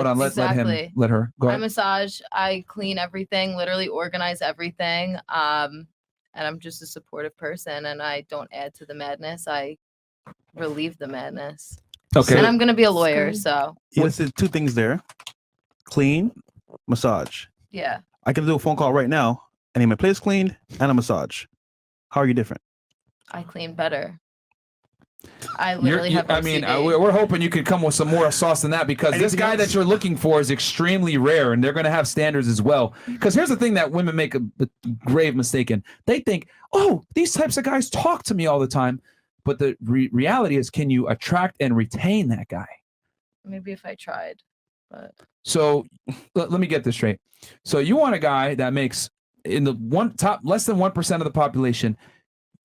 hold on. Exactly. Let her go I ahead. massage. I clean everything. Literally organize everything. And I'm just a supportive person, and I don't add to the madness. I relieve the madness. Okay. And I'm gonna be a lawyer, so Yes, there's two things there: clean, massage. yeah. I can do a phone call right now. I need my place cleaned and a massage. How are you different? I clean better. I literally have I mean, OCD. we're hoping you could come with some more sauce than that, because this guy that you're looking for is extremely rare, and they're going to have standards as well. Because here's the thing that women make a grave mistake in. They think, oh, these types of guys talk to me all the time. But the reality is, can you attract and retain that guy? Maybe if I tried, but So let me get this straight. So you want a guy that makes in the less than 1% of the population.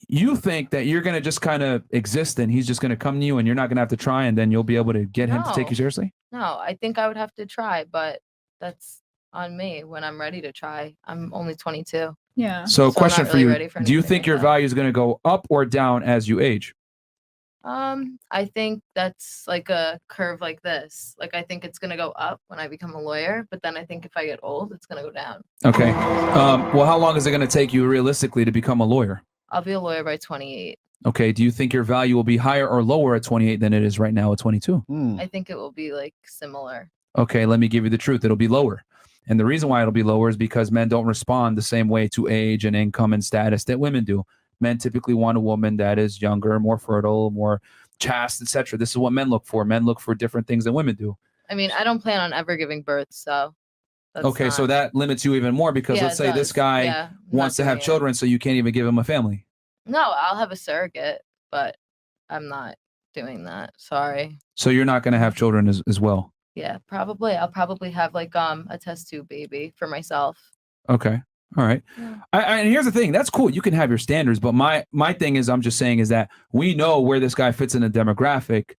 You think that you're going to just kind of exist and he's just going to come to you and you're not going to have to try, and then you'll be able to get him to take you seriously? No, I think I would have to try, but that's on me when I'm ready to try. I'm only 22. Yeah. So I'm question not for really you. ready for Do you anything think like your that. value is going to go up or down as you age? I think that's like a curve like this. Like I think it's gonna go up when I become a lawyer, but then I think if I get old, it's gonna go down. Okay. Well, how long is it going to take you realistically to become a lawyer? I'll be a lawyer by 28. Okay. Do you think your value will be higher or lower at 28 than it is right now at 22? I think it will be like similar. Okay, let me give you the truth. It'll be lower. And the reason why it'll be lower is because men don't respond the same way to age and income and status that women do. Men typically want a woman that is younger, more fertile, more chaste, etc. This is what men look for. Men look for different things than women do. I mean, I don't plan on ever giving birth, so that's Okay, so that limits you even more, because Yeah, let's it say this does. guy Yeah, wants to not have doing it. children, so you can't even give him a family. No, I'll have a surrogate, but I'm not doing that. Sorry. So you're not going to have children as well. Yeah, probably. I'll probably have like a test tube baby for myself. Okay. All right. And here's the thing. That's cool. You can have your standards, but my thing is, I'm just saying is that we know where this guy fits in the demographic.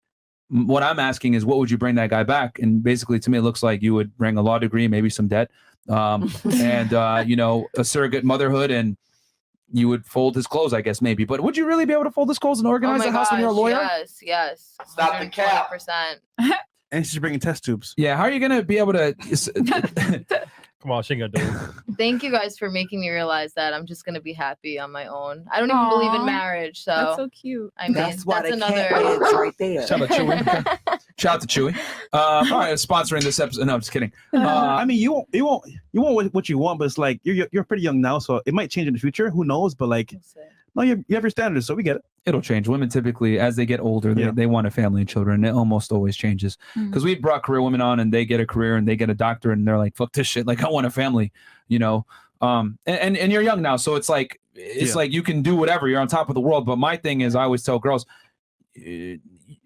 What I'm asking is, what would you bring that guy back? And basically, to me, it looks like you would bring a law degree, maybe some debt, and a surrogate motherhood, and you would fold his clothes, I guess, maybe. But would you really be able to fold his clothes and organize Oh my the house when you're a gosh, lawyer? Yes. Stop the cap. 120%. And she's bringing test tubes. Yeah. How are you going to be able to? Come on, she ain't gonna do it. Thank you guys for making me realize that I'm just gonna be happy on my own. I don't even believe in Aw, marriage, so That's so cute. I mean, That's why the another. cat is right there. Shout out Chewy. Shout out to Chewy. All right, sponsoring this episode. No, I'm just kidding. I mean, you want what you want, but it's like you're pretty young now, so it might change in the future. Who knows? But like, no, you have your standards, so we get it. It'll change. Women typically, as they get older, they want a family and children. It almost always changes. Because we've brought career women on, and they get a career and they get a doctorate, and they're like, "Fuck this shit! Like, I want a family," you know. And you're young now, so it's like like you can do whatever. You're on top of the world. But my thing is, I always tell girls,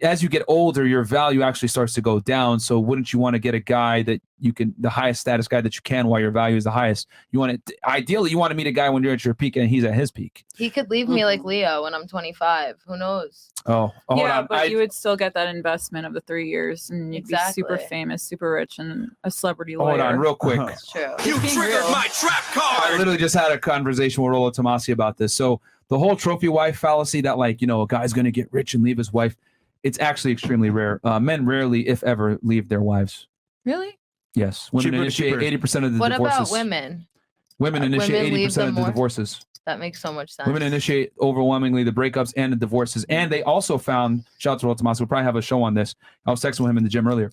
as you get older, your value actually starts to go down. So wouldn't you want to get a guy that you can, the highest status guy that you can, while your value is the highest? You want to, ideally, you want to meet a guy when you're at your peak and he's at his peak. He could leave me like Leo when I'm 25. Wwho knows? Oh, hold Yeah, on. but you would still get that investment of the 3 years, and you'd be super Exactly. famous, super rich, and a celebrity lawyer. Hold on, real quick. It's true. You triggered my trap I card. literally just had a conversation with Rolo Tomasi about this. So the whole trophy wife fallacy that, like, you know, a guy's going to get rich and leave his wife, it's actually extremely rare. Men rarely, if ever, leave their wives. Really? Yes. Women initiate 80% of the What divorces. about women? Women initiate women leave 80% them of the more? divorces. That makes so much sense. Women initiate overwhelmingly the breakups and the divorces. And they also found, shout out to Rolo Tomasi, we'll probably have a show on this. I was texting with him in the gym earlier.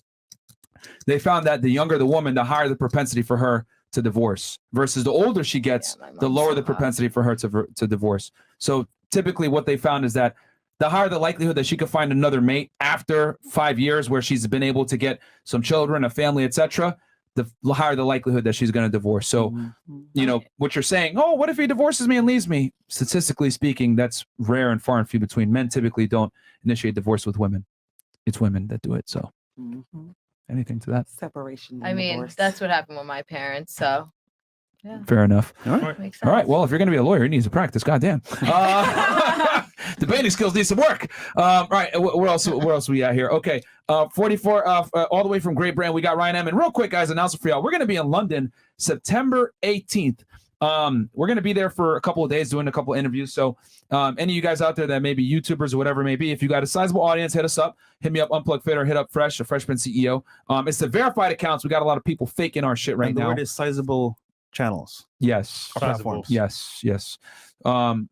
They found that the younger the woman, the higher the propensity for her to divorce, versus the older she gets, the lower the propensity for her to divorce. So typically what they found is that the higher the likelihood that she could find another mate after 5 years where she's been able to get some children, a family, etc., the higher the likelihood that she's going to divorce. So, you know, what you're saying, oh, what if he divorces me and leaves me? Statistically speaking, that's rare and far and few between. Men typically don't initiate divorce with women. It's women that do it. So anything to that? Separation. I mean, that's what happened with my parents. So, yeah. Fair enough. All right. Makes All right. sense. Well, if you're going to be a lawyer, you need to practice. Goddamn. Debating skills need some work. All right. Where else we at here? Okay. 44 all the way from Great Britain. We got Ryan M. And real quick, guys, announcement for y'all. We're going to be in London September 18th. We're going to be there for a couple of days doing a couple of interviews. So any of you guys out there that may be YouTubers or whatever it may be, if you got a sizable audience, hit us up. Hit me up, Unplug Fit, or hit up Fresh, the Freshman CEO. It's the verified accounts. We got a lot of people faking our shit right And the now. word is sizable channels. Yes. Platforms. Yes.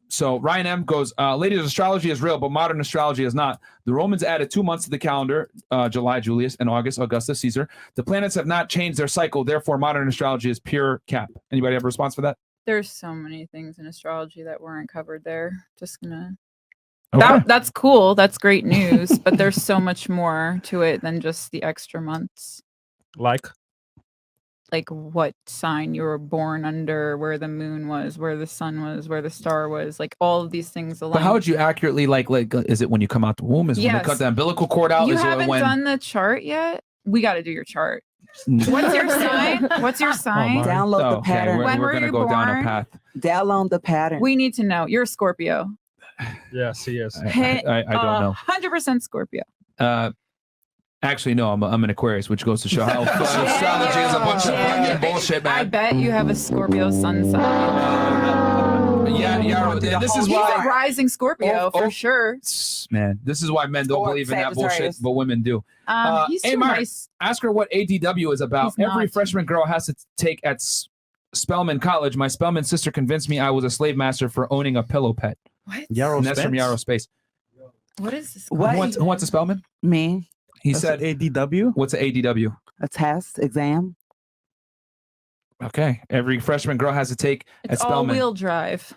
So Ryan M goes, ladies, astrology is real, but modern astrology is not. The Romans added 2 months to the calendar, July, Julius, and August, Augustus, Caesar. The planets have not changed their cycle. Therefore, modern astrology is pure cap. Anybody have a response for that? There's so many things in astrology that weren't covered there. Just gonna. Okay. That's cool. That's great news. But there's so much more to it than just the extra months. Like Like what sign you were born under, where the moon was, where the sun was, where the star was, like all of these things align. But how would you accurately like? Is it when you come out the womb? Is it when they Yes. cut the umbilical cord out? You Is it haven't when? done the chart yet? We got to do your chart. What's your sign? What's your sign? Mark. Download the Okay, pattern. We're, When we're were gonna you go down a born? path. Download the pattern. We need to know. You're a Scorpio. yes, he is. I don't know. 100% Scorpio. Actually, no. I'm an Aquarius, which goes to show how astrology is a bunch of fucking bullshit, I man. bet you have a Scorpio sun sign. Yeah. This is He's a why, rising Scorpio for sure. man. This is why men don't Or believe in that bullshit, Sagittarius. but women do. He's hey, too Mark. nice. Ask her what ADW is about. He's Every not. freshman girl has to take at Spelman College. My Spelman sister convinced me I was a slave master for owning a pillow pet. What? Yarrow And that's from Spence? Yarrow Space. What is this? What? Who wants a Spelman? Me. He That's said, ADW. what's an ADW? A test exam. Okay. Every freshman girl has to take at It's Spelman. all-wheel drive.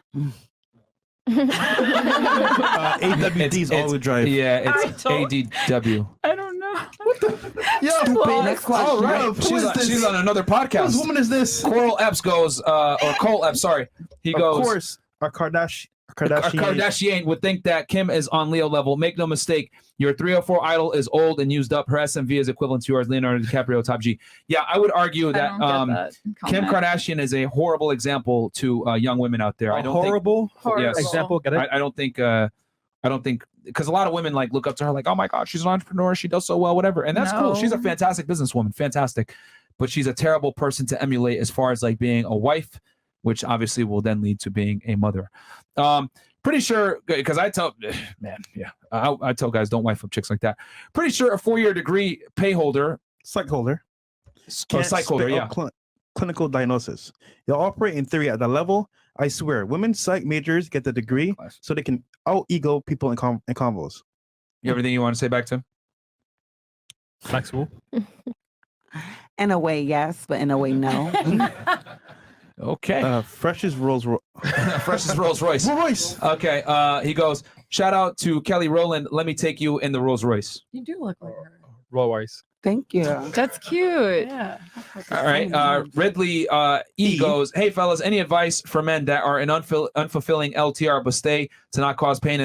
AWD is all-wheel drive. Yeah, I it's don't- ADW. I don't know. Stupid. Next question. All right. Who She's is on, this? she's on another Whose podcast. woman is this? Coral Epps goes, or Cole Epps, sorry. He Of goes, course, our Kardashian. Kardashian would think that Kim is on Leo level. Make no mistake, your 304 idol is old and used up. Her SMV is equivalent to yours, Leonardo DiCaprio, top G. Yeah, I would argue I that, don't get that Kim comment. Kardashian is a horrible example to young women out there. I don't horrible Horrible. Yes. Example, get it? think. I don't think because a lot of women like look up to her like, oh my god, she's an entrepreneur, she does so well, whatever, and that's cool. She's a No. fantastic businesswoman, fantastic, but she's a terrible person to emulate as far as like being a wife, which obviously will then lead to being a mother. Pretty sure, because I tell, man, yeah, I tell guys don't wife up chicks like that. Pretty sure a 4-year degree pay holder, psych holder. or psych holder, spit out clinical diagnosis. They operate in theory at the level. I swear, women psych majors get the degree so they can out ego people in convos. You have anything you want to say back to him? Flexible. In a way, yes, but in a way, no. Okay. Fresh is Rolls Royce. Fresh as Rolls Royce. Rolls. Okay. He goes, shout out to Kelly Rowland. Let me take you in the Rolls Royce. You do look like her. Roll Royce. Thank you. That's cute. Yeah. All right. Ridley E goes, hey fellas, any advice for men that are in unfulfilling LTR but stay to not cause pain